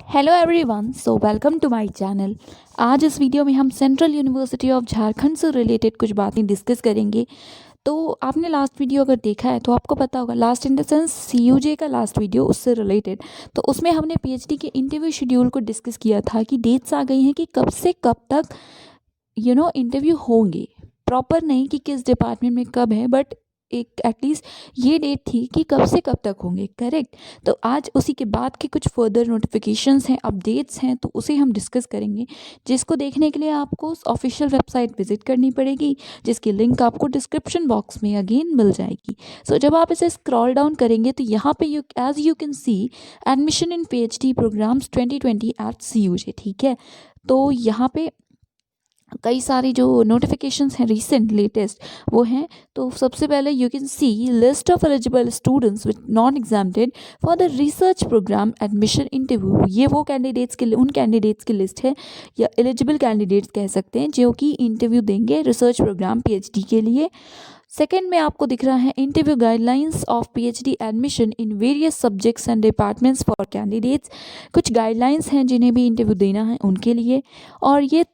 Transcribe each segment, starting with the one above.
Hello everyone, so welcome to my channel. आज इस video में हम सेंट्रल यूनिवर्सिटी ऑफ झारखंड से रिलेटेड कुछ बातें डिस्कस करेंगे। तो आपने लास्ट वीडियो अगर देखा है तो आपको पता होगा, last in the sense CUJ का लास्ट वीडियो उससे रिलेटेड, तो उसमें हमने पीएचडी के इंटरव्यू शेड्यूल को डिस्कस किया था कि डेट्स आ गई हैं कि कब से कब तक इंटरव्यू होंगे। प्रॉपर नहीं कि किस डिपार्टमेंट में कब है, बट एक एटलीस्ट ये डेट थी कि कब से कब तक होंगे, करेक्ट। तो आज उसी के बाद के कुछ फर्दर नोटिफिकेशंस हैं, अपडेट्स हैं, तो उसे हम डिस्कस करेंगे, जिसको देखने के लिए आपको ऑफिशियल वेबसाइट विजिट करनी पड़ेगी, जिसकी लिंक आपको डिस्क्रिप्शन बॉक्स में अगेन मिल जाएगी। सो जब आप इसे स्क्रॉल डाउन करेंगे तो यहाँ पे as you can see admission in PhD programmes 2020 at CUJ, ठीक है। तो यहाँ पे कई सारी जो नोटिफिकेशंस हैं रिसेंट लेटेस्ट वो हैं। तो सबसे पहले you can see list of eligible students with non exempted for the research programme admission interview. ये वो कैंडिडेट्स के उन कैंडिडेट्स की लिस्ट है, या एलिजिबल कैंडिडेट्स कह सकते हैं, जो कि इंटरव्यू देंगे रिसर्च प्रोग्राम पीएचडी के लिए। सेकेंड में आपको दिख रहा है interview guidelines of PhD admission in various subjects and departments for candidates. कुछ गाइडलाइंस हैं जिन्हें भी इंटरव्यू देना है उनके लिए, और ये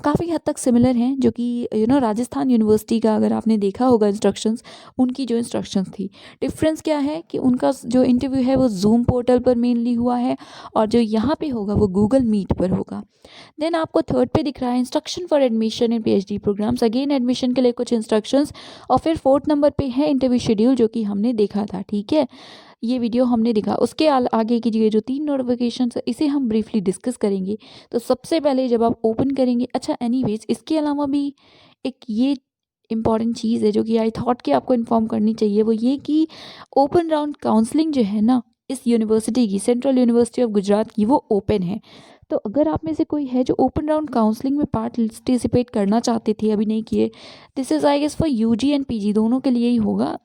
काफ़ी हद तक सिमिलर हैं, जो कि राजस्थान यूनिवर्सिटी का अगर आपने देखा होगा इंस्ट्रक्शंस, उनकी जो इंस्ट्रक्शंस थी। डिफरेंस क्या है कि उनका जो इंटरव्यू है वो जूम पोर्टल पर मेनली हुआ है, और जो यहाँ पे होगा वो गूगल मीट पर होगा। देन आपको थर्ड पे दिख रहा है instruction for admission in PhD programmes, again admission के लिए कुछ इंस्ट्रक्शंस। और फिर फोर्थ नंबर पे है इंटरव्यू शेड्यूल, जो कि हमने देखा था, ठीक है। ये वीडियो हमने देखा, उसके आगे की जो तीन नोटिफिकेशन है इसे हम ब्रीफली डिस्कस करेंगे। तो सबसे पहले जब आप ओपन करेंगे, अच्छा एनीवेज इसके अलावा भी एक ये इम्पॉर्टेंट चीज़ है जो कि आई थॉट कि आपको इन्फॉर्म करनी चाहिए, वो ये कि ओपन राउंड काउंसलिंग जो है ना, इस यूनिवर्सिटी की, सेंट्रल यूनिवर्सिटी ऑफ गुजरात की, वो ओपन है। तो अगर आप में से कोई है जो ओपन राउंड काउंसलिंग में पार्टिसिपेट करना चाहते थे, अभी नहीं किए, this is I guess for UG and PG दोनों के लिए ही होगा।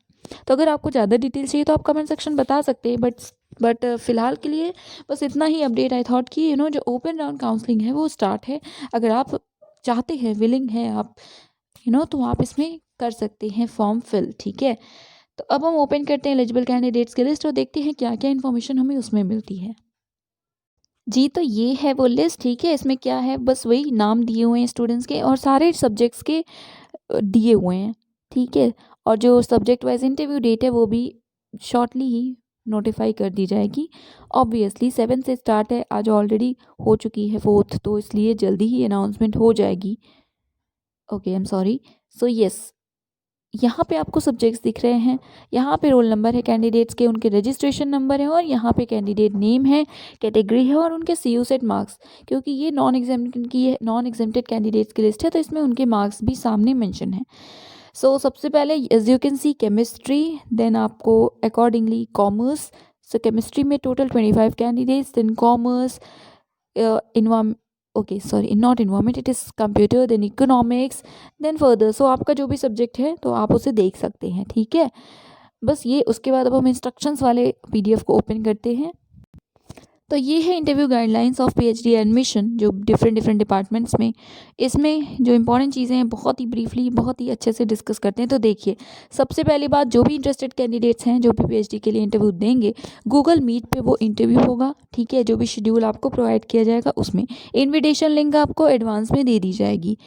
तो अगर आपको ज़्यादा डिटेल चाहिए तो आप कमेंट सेक्शन बता सकते हैं, बट फिलहाल के लिए बस इतना ही अपडेट। आई थॉट कि जो ओपन राउंड काउंसलिंग है वो स्टार्ट है। अगर आप चाहते हैं, विलिंग है आप, तो आप इसमें कर सकते हैं फॉर्म फिल, ठीक है। तो अब हम ओपन करते हैं एलिजिबल कैंडिडेट्स की लिस्ट और देखते हैं क्या क्या इन्फॉर्मेशन हमें उसमें मिलती है। जी, तो ये है वो लिस्ट, ठीक है। इसमें क्या है, बस वही नाम दिए हुए हैं स्टूडेंट्स के और सारे सब्जेक्ट्स के दिए हुए हैं, ठीक है। और जो सब्जेक्ट वाइज इंटरव्यू डेट है वो भी शॉर्टली ही नोटिफाई कर दी जाएगी। ऑब्वियसली 7 से स्टार्ट है, आज ऑलरेडी हो चुकी है 4th, तो इसलिए जल्दी ही अनाउंसमेंट हो जाएगी। Okay, I am sorry. So yes, यहाँ पे आपको सब्जेक्ट्स दिख रहे हैं, यहाँ पे रोल नंबर है कैंडिडेट्स के, उनके रजिस्ट्रेशन नंबर है, और यहाँ पे कैंडिडेट नेम है, कैटेगरी है, और उनके सीयू सेट मार्क्स। क्योंकि ये नॉन एग्जाम्प्टेड कैंडिडेट्स की लिस्ट है, तो इसमें उनके मार्क्स भी सामने मेंशन है। सो सबसे पहले as you can see chemistry, then आपको अकॉर्डिंगली कॉमर्स। सो केमिस्ट्री में total 25 candidates, then commerce, okay sorry, not environment, it is computer, then economics, then further. So आपका जो भी सब्जेक्ट है तो आप उसे देख सकते हैं, ठीक है। बस ये, उसके बाद अब हम इंस्ट्रक्शंस वाले पीडीएफ को ओपन करते हैं। तो ये है interview guidelines of PhD admission, जो डिफरेंट डिपार्टमेंट्स में, इसमें जो इंपॉर्टेंट चीज़ें हैं बहुत ही ब्रीफली, बहुत ही अच्छे से डिस्कस करते हैं। तो देखिए, सबसे पहली बात, जो भी इंटरेस्टेड कैंडिडेट्स हैं जो भी पीएचडी के लिए इंटरव्यू देंगे, गूगल मीट पे वो इंटरव्यू होगा, ठीक है। जो भी शेड्यूल आपको प्रोवाइड किया जाएगा उसमें इन्विटेशन लिंक आपको एडवांस में दे दी जाएगी।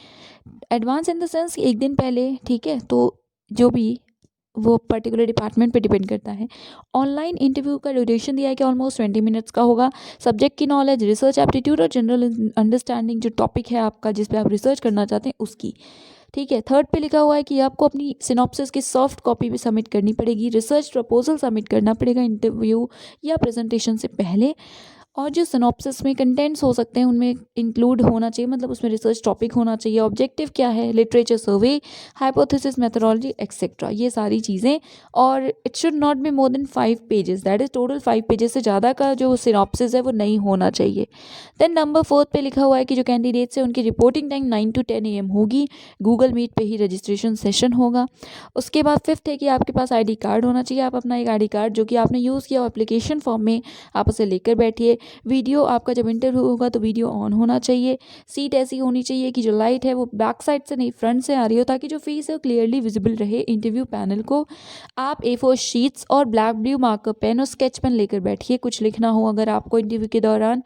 एडवांस इन द सेंस एक दिन पहले, ठीक है। तो जो भी वो पर्टिकुलर डिपार्टमेंट पे डिपेंड करता है। ऑनलाइन इंटरव्यू का ड्यूरेशन दिया है कि ऑलमोस्ट 20 मिनट्स का होगा। सब्जेक्ट की नॉलेज, रिसर्च एप्टीट्यूड और जनरल अंडरस्टैंडिंग, जो टॉपिक है आपका जिस पे आप रिसर्च करना चाहते हैं उसकी, ठीक है। थर्ड पे लिखा हुआ है कि आपको अपनी सिनॉप्सिस की सॉफ्ट कॉपी भी सबमिट करनी पड़ेगी, रिसर्च प्रपोजल सबमिट करना पड़ेगा इंटरव्यू या प्रेजेंटेशन से पहले। और जो सिनॉप्सिस में कंटेंट्स हो सकते हैं उनमें इंक्लूड होना चाहिए, मतलब उसमें रिसर्च टॉपिक होना चाहिए, ऑब्जेक्टिव क्या है, लिटरेचर सर्वे, हाइपोथेसिस, मेथोडोलॉजी एक्सेट्रा, ये सारी चीज़ें। और it should not be more than 5 pages, that is total 5 pages से ज़्यादा का जो सिनॉप्सिस है वो नहीं होना चाहिए। देन नंबर 4 पे लिखा हुआ है कि जो कैंडिडेट्स है उनकी रिपोर्टिंग टाइम 9 to 10 AM होगी, गूगल मीट पे ही रजिस्ट्रेशन सेशन होगा। उसके बाद 5th है कि आपके पास ID कार्ड होना चाहिए। आप अपना एक ID कार्ड जो कि आपने यूज़ किया हो एप्लीकेशन फॉर्म में, आप उसे लेकर बैठिए। वीडियो आपका जब इंटरव्यू होगा तो वीडियो ऑन होना चाहिए। सीट ऐसी होनी चाहिए कि जो लाइट है वो बैक साइड से नहीं फ्रंट से आ रही हो, ताकि जो फेस है वो क्लियरली विजिबल रहे इंटरव्यू पैनल को। आप A4 शीट्स और ब्लैक ब्लू मार्कर पेन और स्केच पेन लेकर बैठिए, कुछ लिखना हो अगर आपको इंटरव्यू के दौरान।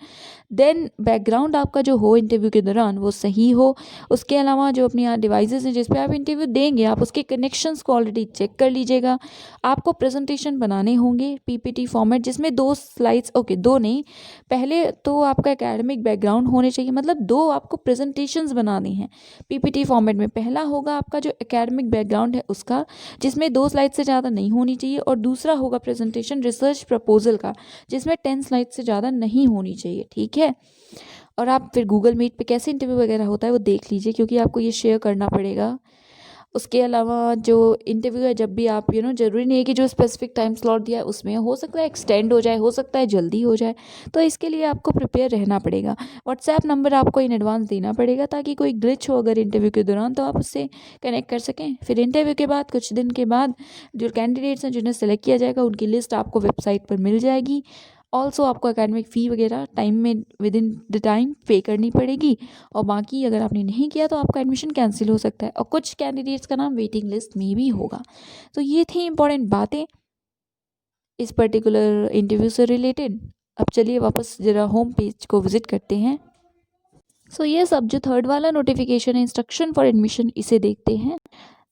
देन बैकग्राउंड आपका जो हो इंटरव्यू के दौरान वो सही हो। उसके अलावा जो अपनी यहाँ डिवाइसेस हैं जिस पे आप इंटरव्यू देंगे, आप उसके कनेक्शंस को ऑलरेडी चेक कर लीजिएगा। आपको प्रेजेंटेशन बनाने होंगे PPT फॉर्मेट, जिसमें 2 स्लाइड्स, ओके 2 नहीं, पहले तो आपका एकेडमिक बैकग्राउंड होने चाहिए, मतलब 2 आपको प्रेजेंटेशंस बनानी हैं PPT फॉर्मेट में। पहला होगा आपका जो एकेडमिक बैकग्राउंड है उसका, जिसमें 2 स्लाइड से ज़्यादा नहीं होनी चाहिए, और दूसरा होगा प्रेजेंटेशन रिसर्च प्रपोजल का, जिसमें 10 स्लाइड से ज़्यादा नहीं होनी चाहिए, ठीक है। और आप फिर गूगल मीट पे कैसे इंटरव्यू वगैरह होता है वो देख लीजिए, क्योंकि आपको ये शेयर करना पड़ेगा। उसके अलावा जो इंटरव्यू है, जब भी आप ज़रूरी नहीं है कि जो स्पेसिफिक टाइम स्लॉट दिया है उसमें, हो सकता है एक्सटेंड हो जाए, हो सकता है जल्दी हो जाए, तो इसके लिए आपको प्रिपेयर रहना पड़ेगा। व्हाट्सएप नंबर आपको इन एडवांस देना पड़ेगा, ताकि कोई ग्लिच हो अगर इंटरव्यू के दौरान तो आप उससे कनेक्ट कर सकें। फिर इंटरव्यू के बाद कुछ दिन के बाद जो कैंडिडेट्स हैं जिन्हें सेलेक्ट किया जाएगा, उनकी लिस्ट आपको वेबसाइट पर मिल जाएगी। ऑल्सो आपको एकेडमिक फ़ी वगैरह टाइम में विद इन द टाइम पे करनी पड़ेगी, और बाकी अगर आपने नहीं किया तो आपका एडमिशन कैंसिल हो सकता है, और कुछ कैंडिडेट्स का नाम वेटिंग लिस्ट में भी होगा। तो ये थी इंपॉर्टेंट बातें इस पर्टिकुलर इंटरव्यू से रिलेटेड। अब चलिए वापस ज़रा होम पेज को विज़िट करते हैं। सो ये सब जो थर्ड वाला नोटिफिकेशन है, इंस्ट्रक्शन फॉर एडमिशन, इसे देखते हैं।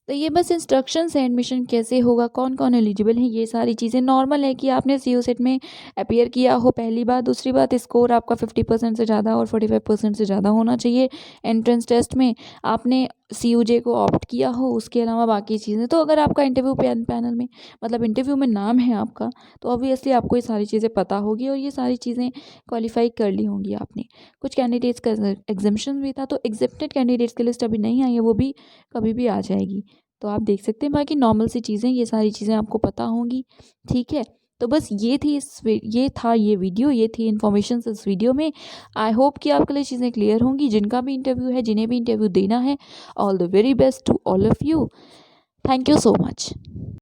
तो ये बस इंस्ट्रक्शंस हैं, एडमिशन कैसे होगा, कौन कौन एलिजिबल है, ये सारी चीज़ें नॉर्मल है कि आपने CU सेट में अपीयर किया हो, पहली बात। दूसरी बात, स्कोर आपका 50% से ज़्यादा और 45% से ज़्यादा होना चाहिए एंट्रेंस टेस्ट में। आपने CUJ को ऑप्ट किया हो, उसके अलावा बाकी चीज़ें। तो अगर आपका इंटरव्यू पैनल में, मतलब इंटरव्यू में नाम है आपका, तो ऑब्वियसली आपको ये सारी चीज़ें पता होगी और ये सारी चीज़ें क्वालिफाई कर ली होंगी आपने। कुछ कैंडिडेट्स का एग्जामिशन भी था, तो एग्जेप्टेड कैंडिडेट्स की लिस्ट अभी नहीं आई है, वो भी कभी भी आ जाएगी। तो आप देख सकते हैं, बाकी नॉर्मल सी चीज़ें, ये सारी चीज़ें आपको पता होंगी, ठीक है। तो बस ये थी ये वीडियो, ये थी इन्फॉर्मेशन इस वीडियो में। आई होप कि आपके लिए चीज़ें क्लियर होंगी। जिनका भी इंटरव्यू है, जिन्हें भी इंटरव्यू देना है, all the very best to all of you. Thank you so much.